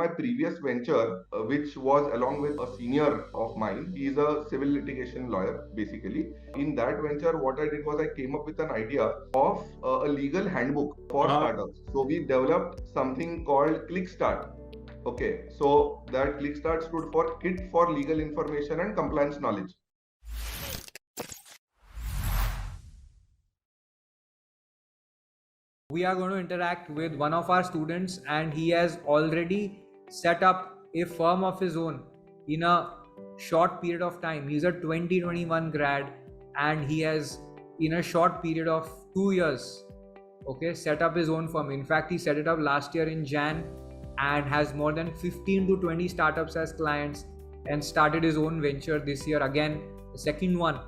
my previous venture, which was along with a senior of mine. He is a civil litigation lawyer, basically. In that venture, what I did was I came up with an idea of a legal handbook for startups. So we developed something called Clickstart. Okay, so that Clickstart stood for Kit for Legal Information and Compliance Knowledge. We are going to interact with one of our students, and he has already set up a firm of his own in a short period of time. He's a 2021 grad, and he has, in a short period of 2 years, set up his own firm. In fact, he set it up last year in Jan and has more than 15 to 20 startups as clients, and started his own venture this year, again the second one.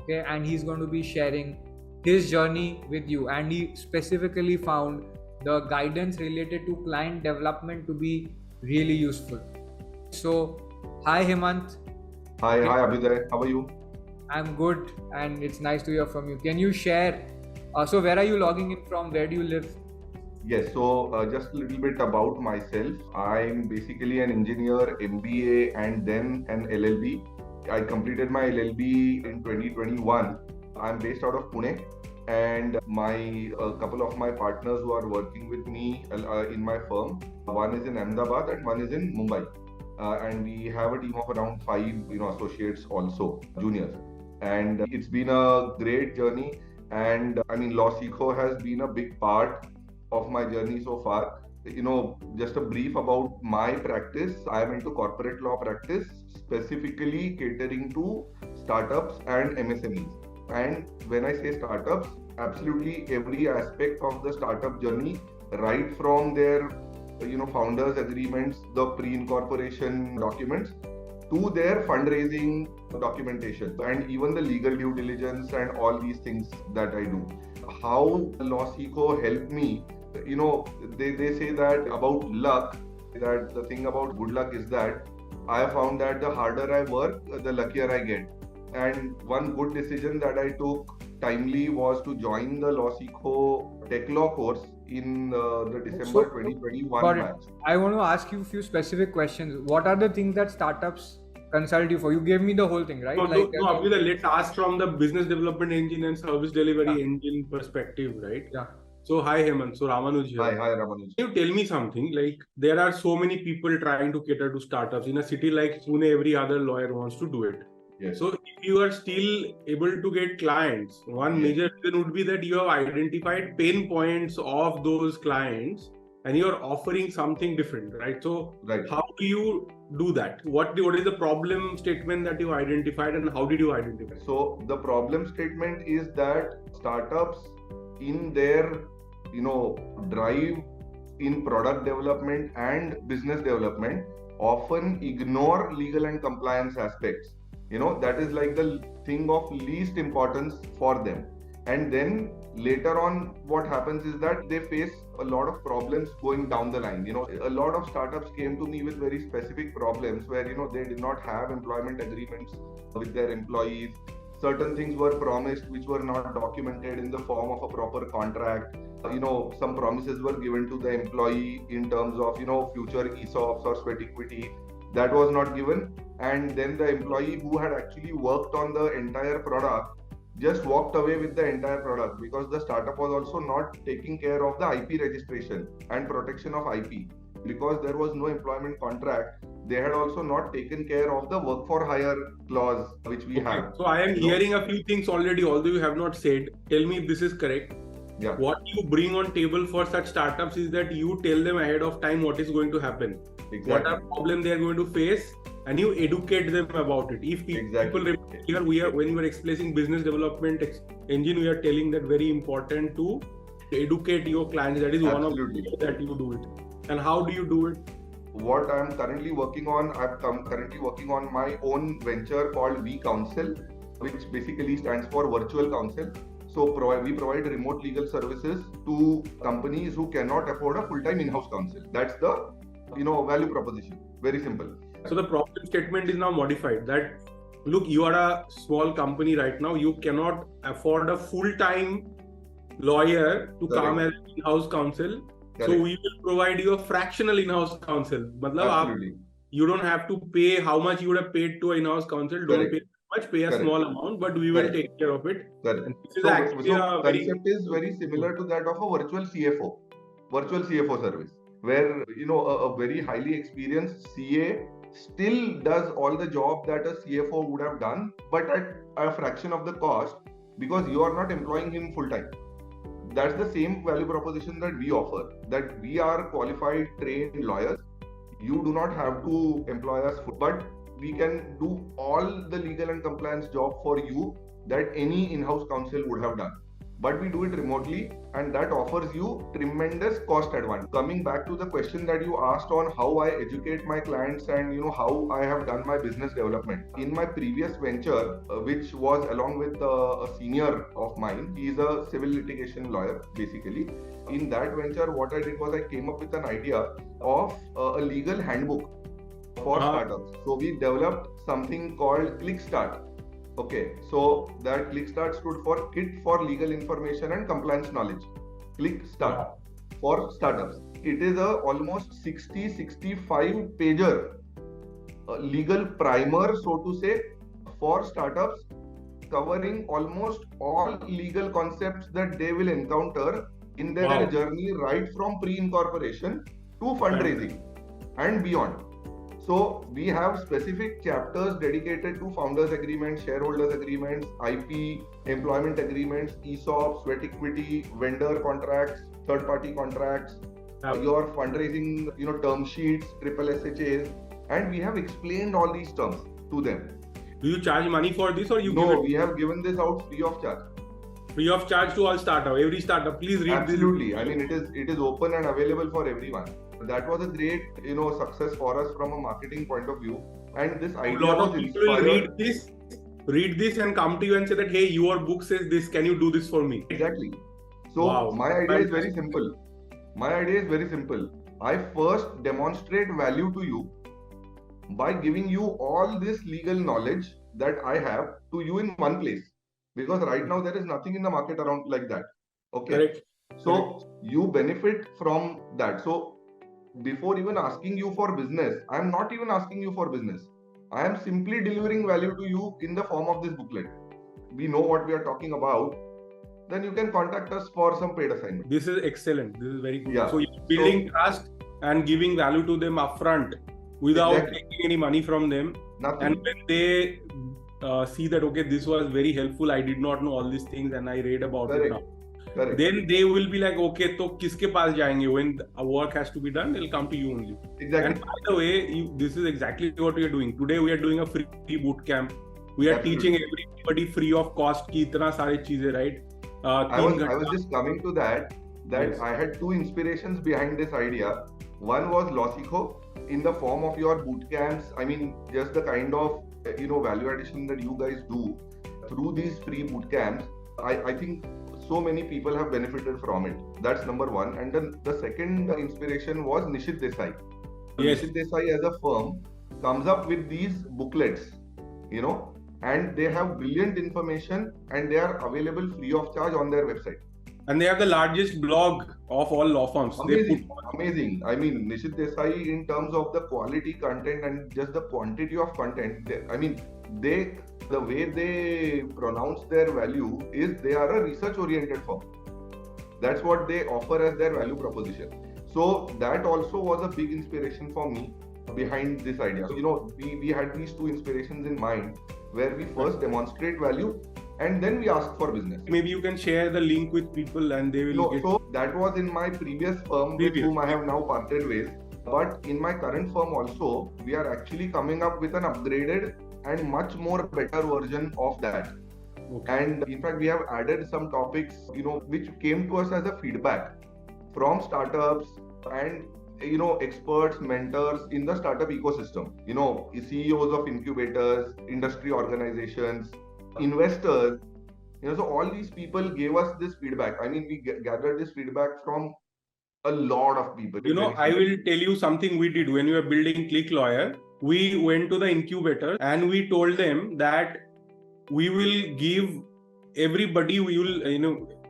And he's going to be sharing his journey with you, and he specifically found the guidance related to client development to be really useful. So hi Hemant. Hi Abhyuday, how are you? I'm good, and it's nice to hear from you. Can you share, so where are you logging in from? Where do you live? Yes, so just a little bit about myself. I'm basically an engineer, MBA, and then an LLB. I completed my LLB in 2021. I'm based out of Pune, and a couple of my partners who are working with me in my firm, one is in Ahmedabad and one is in Mumbai. And we have a team of around 5 associates also, juniors. And it's been a great journey. And LawSikho has been a big part of my journey so far. Just a brief about my practice. I am into corporate law practice, specifically catering to startups and MSMEs. And when I say startups, absolutely every aspect of the startup journey, right from their founders agreements, the pre-incorporation documents, to their fundraising documentation, and even the legal due diligence and all these things that I do. How LawSikho helped me, they say that about luck, that the thing about good luck is that I have found that the harder I work, the luckier I get. And one good decision that I took timely was to join the LawSikho Tech Law course in the December 2021 batch. I want to ask you a few specific questions. What are the things that startups consult you for? You gave me the whole thing, right? No, Abhyuday, let's ask from the business development engine and service delivery engine perspective, right? Yeah. So hi Hemant, so Ramanuj here. Hi Ramanuj. Can you tell me something, like there are so many people trying to cater to startups. In a city like Pune, every other lawyer wants to do it. Yes. So if you are still able to get clients, one major reason would be that you have identified pain points of those clients and you are offering something different, right? So how do you do that? What is the problem statement that you identified, and how did you identify? So the problem statement is that startups, in their drive in product development and business development, often ignore legal and compliance aspects. That is like the thing of least importance for them. And then later on, what happens is that they face a lot of problems going down the line. A lot of startups came to me with very specific problems where, they did not have employment agreements with their employees. Certain things were promised which were not documented in the form of a proper contract. Some promises were given to the employee in terms of, future ESOPs or sweat equity. That was not given. And then the employee who had actually worked on the entire product just walked away with the entire product, because the startup was also not taking care of the IP registration and protection of IP. Because there was no employment contract, they had also not taken care of the work for hire clause which we have. So I am hearing a few things already, although you have not said. Tell me if this is correct. Yeah. What you bring on table for such startups is that you tell them ahead of time what is going to happen. Exactly. What are problems they are going to face, and you educate them about it. If people here, when we are explaining business development engine, we are telling that very important to educate your clients. That is one of the ways that you do it. And how do you do it? What I'm currently working on, I'm currently working on my own venture called vCounsel, which basically stands for Virtual Counsel. So we provide remote legal services to companies who cannot afford a full-time in-house counsel. That's the value proposition. Very simple. So the problem statement is now modified that, look, you are a small company right now. You cannot afford a full-time lawyer to come as in-house counsel. So we will provide you a fractional in-house counsel. Absolutely. You don't have to pay how much you would have paid to an in-house counsel. Don't pay much, pay a small amount, but we will take care of it. And this is actually concept is very similar to that of a virtual CFO service, where a very highly experienced CA still does all the job that a CFO would have done, but at a fraction of the cost, because you are not employing him full time. That's the same value proposition that we offer, that we are qualified, trained lawyers. You do not have to employ us, but we can do all the legal and compliance job for you that any in-house counsel would have done. But we do it remotely, and that offers you tremendous cost advantage. Coming back to the question that you asked on how I educate my clients and how I have done my business development. In my previous venture, which was along with a senior of mine, he is a civil litigation lawyer basically. In that venture, what I did was I came up with an idea of a legal handbook for startups. So we developed something called Clickstart. Okay, so that Clickstart stood for Kit for Legal Information and Compliance Knowledge. Clickstart for startups. It is a almost 65 pager legal primer, so to say, for startups, covering almost all legal concepts that they will encounter in their journey, right from pre-incorporation to fundraising and beyond. So we have specific chapters dedicated to founders agreements, shareholders agreements, IP, employment agreements, ESOP, sweat equity, vendor contracts, third party contracts, your fundraising, term sheets, triple SHAs, and we have explained all these terms to them. Do you charge money for this, or you? No, we have given this out free of charge. Free of charge to all startup. Every startup, please read. Absolutely. I mean, it is open and available for everyone. That was a great, success for us from a marketing point of view. And this idea a lot was of people inspired. read this and come to you and say that, hey, your book says this, can you do this for me? Exactly. So my idea is very simple. I first demonstrate value to you by giving you all this legal knowledge that I have to you in one place. Because right now there is nothing in the market around like that. Okay. Correct. So you benefit from that. So before even asking you for business, I am not even asking you for business. I am simply delivering value to you in the form of this booklet. We know what we are talking about. Then you can contact us for some paid assignment. This is excellent. This is very good. Yeah. So you're building trust and giving value to them upfront without taking any money from them. Nothing. And when they see that, okay, this was very helpful, I did not know all these things and I read about it now. Correct. Then they will be like, okay, so kiske paas jayenge? When work has to be done, they'll come to you only. Exactly. And by the way, this is exactly what we are doing. Today we are doing a free boot camp. We are teaching everybody free of cost ki itna sare cheeze, right? I was just coming to that yes. I had two inspirations behind this idea. One was LawSikho in the form of your boot camps. I mean, just the kind of value addition that you guys do through these free boot camps. I think so many people have benefited from it. That's number one. And then the second inspiration was Nishit Desai. Yes. Nishit Desai as a firm comes up with these booklets, and they have brilliant information and they are available free of charge on their website. And they have the largest blog of all law firms. Amazing. I mean, Nishit Desai, in terms of the quality content and just the quantity of content, the way they pronounce their value is they are a research-oriented firm. That's what they offer as their value proposition. So that also was a big inspiration for me behind this idea. So, we had these two inspirations in mind, where we first demonstrate value and then we ask for business. Maybe you can share the link with people and they will So that was in my previous firm with whom I have now parted ways. But in my current firm also, we are actually coming up with an upgraded and much more better version of that. Okay. And in fact, we have added some topics, which came to us as a feedback from startups and experts, mentors in the startup ecosystem, CEOs of incubators, industry organizations, investors, so all these people gave us this feedback. I mean, we gathered this feedback from a lot of people. I will tell you something we did when we were building Click Lawyer. We went to the incubator and we told them that we will give everybody,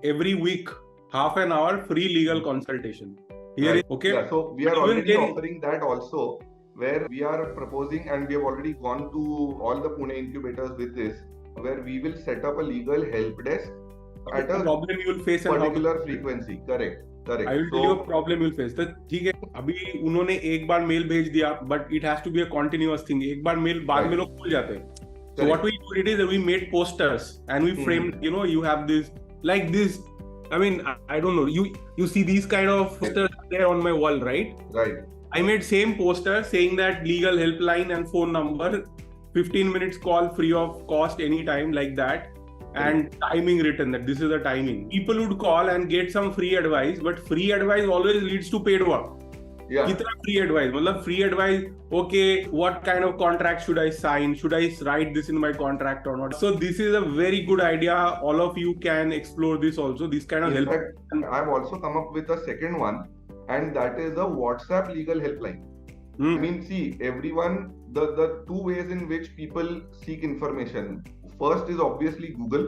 every week, half an hour free legal consultation. Here Right. okay. Yeah, so we are Even already then- offering that also, where we are proposing, and we have already gone to all the Pune incubators with this, where we will set up a legal help desk at a problem you will face and how to particular frequency. Correct. I Correct. will tell you a problem you'll face. तो ठीक है, अभी उन्होंने एक बार mail भेज दिया, but it has to be a continuous thing. एक बार mail बाद में लोग भूल जाते हैं. So what we did is that we made posters and we framed. You know, you have this like this. I mean, I don't know. You see these kind of posters there on my wall, right? Right. I made same poster saying that legal helpline and phone number, 15 minutes call free of cost anytime, like that. And timing written that this is the timing. People would call and get some free advice, but free advice always leads to paid work. Yeah. कितना free advice? मतलब free advice. Okay, what kind of contract should I sign? Should I write this in my contract or not? So this is a very good idea. All of you can explore this also. This kind of In help. fact, I've also come up with a second one, and that is a WhatsApp legal helpline. I mean, see, everyone, the two ways in which people seek information. First is obviously Google,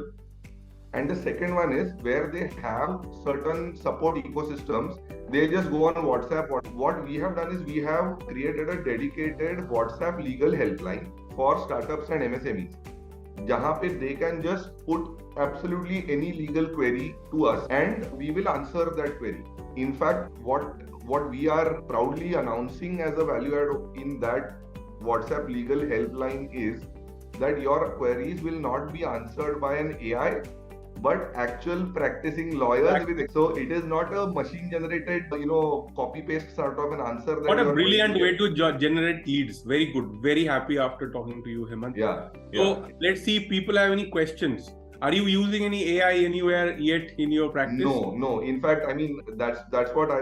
and the second one is where they have certain support ecosystems. They just go on WhatsApp. What we have done is we have created a dedicated WhatsApp legal helpline for startups and MSMEs, jahan pe they can just put absolutely any legal query to us, and we will answer that query. In fact, what we are proudly announcing as a value add in that WhatsApp legal helpline is that your queries will not be answered by an AI, but actual practicing lawyers with it. So it is not a machine generated, copy paste sort of an answer. What a brilliant way to generate leads. Very good. Very happy after talking to you, Hemant. Yeah. So let's see if people have any questions. Are you using any AI anywhere yet in your practice? No. In fact, I mean, that's what I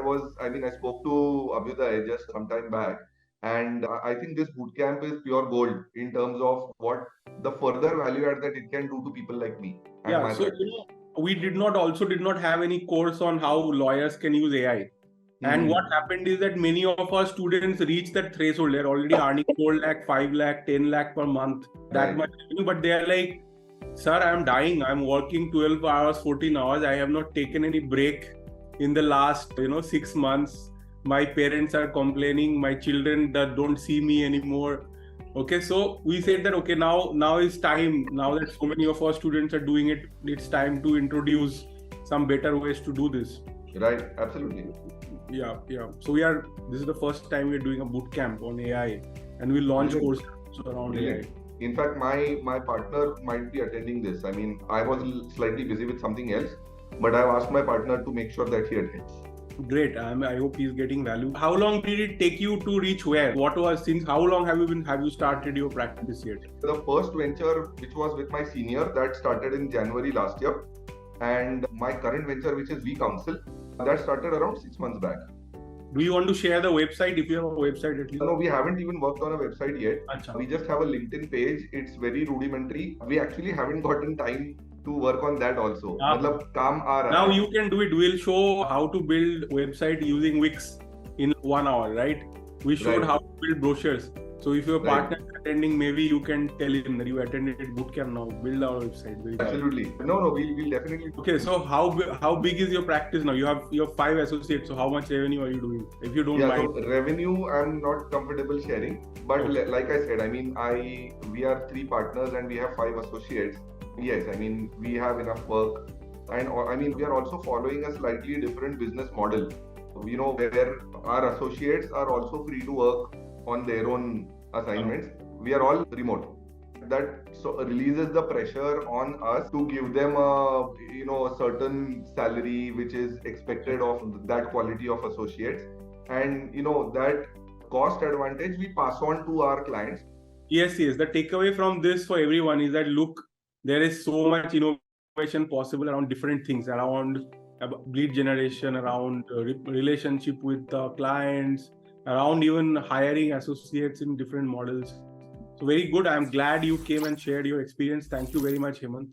spoke to Abhyuday just some time back. And I think this bootcamp is pure gold in terms of what the further value add that it can do to people like me. Yeah, so we did not have any course on how lawyers can use AI. And what happened is that many of our students reach that threshold. They're already earning 4 lakh, 5 lakh, 10 lakh per month. That much, but they are like, sir, I'm dying. I'm working 12 hours, 14 hours. I have not taken any break in the last, 6 months. My parents are complaining. My children that don't see me anymore. Okay, so we said that, okay, now is time. Now that so many of our students are doing it, it's time to introduce some better ways to do this. Right, absolutely. Yeah. So this is the first time we're doing a boot camp on AI, and we launch courses around AI. In fact, my partner might be attending this. I mean, I was slightly busy with something else, but I've asked my partner to make sure that he attends. Great. I hope he's getting value. How long did it take you to reach where? How long have you started your practice yet? The first venture, which was with my senior, that started in January last year. And my current venture, which is V-Counsel, that started around 6 months back. Do you want to share the website if you have a website at least? No, we haven't even worked on a website yet. Achha. We just have a LinkedIn page. It's very rudimentary. We actually haven't gotten time to work on that also. Now you can do it. We'll show how to build website using Wix in 1 hour, right? We showed how to build brochures. So if your partner is attending, maybe you can tell him that you attended bootcamp now. Build our website. Absolutely. No, we'll definitely. Okay, so how big is your practice now? You have 5 associates. So how much revenue are you doing? If you don't mind. So revenue, I'm not comfortable sharing. But like I said, I mean, we are 3 partners and we have 5 associates. Yes, I mean, we have enough work. And I mean, we are also following a slightly different business model. Where our associates are also free to work on their own assignments. We are all remote. That releases the pressure on us to give them a certain salary which is expected of that quality of associates, and that cost advantage we pass on to our clients. Yes. The takeaway from this for everyone is that look, there is so much innovation possible around different things, around lead generation, around relationship with clients, around even hiring associates in different models. So very good. I'm glad you came and shared your experience. Thank you very much, Hemant.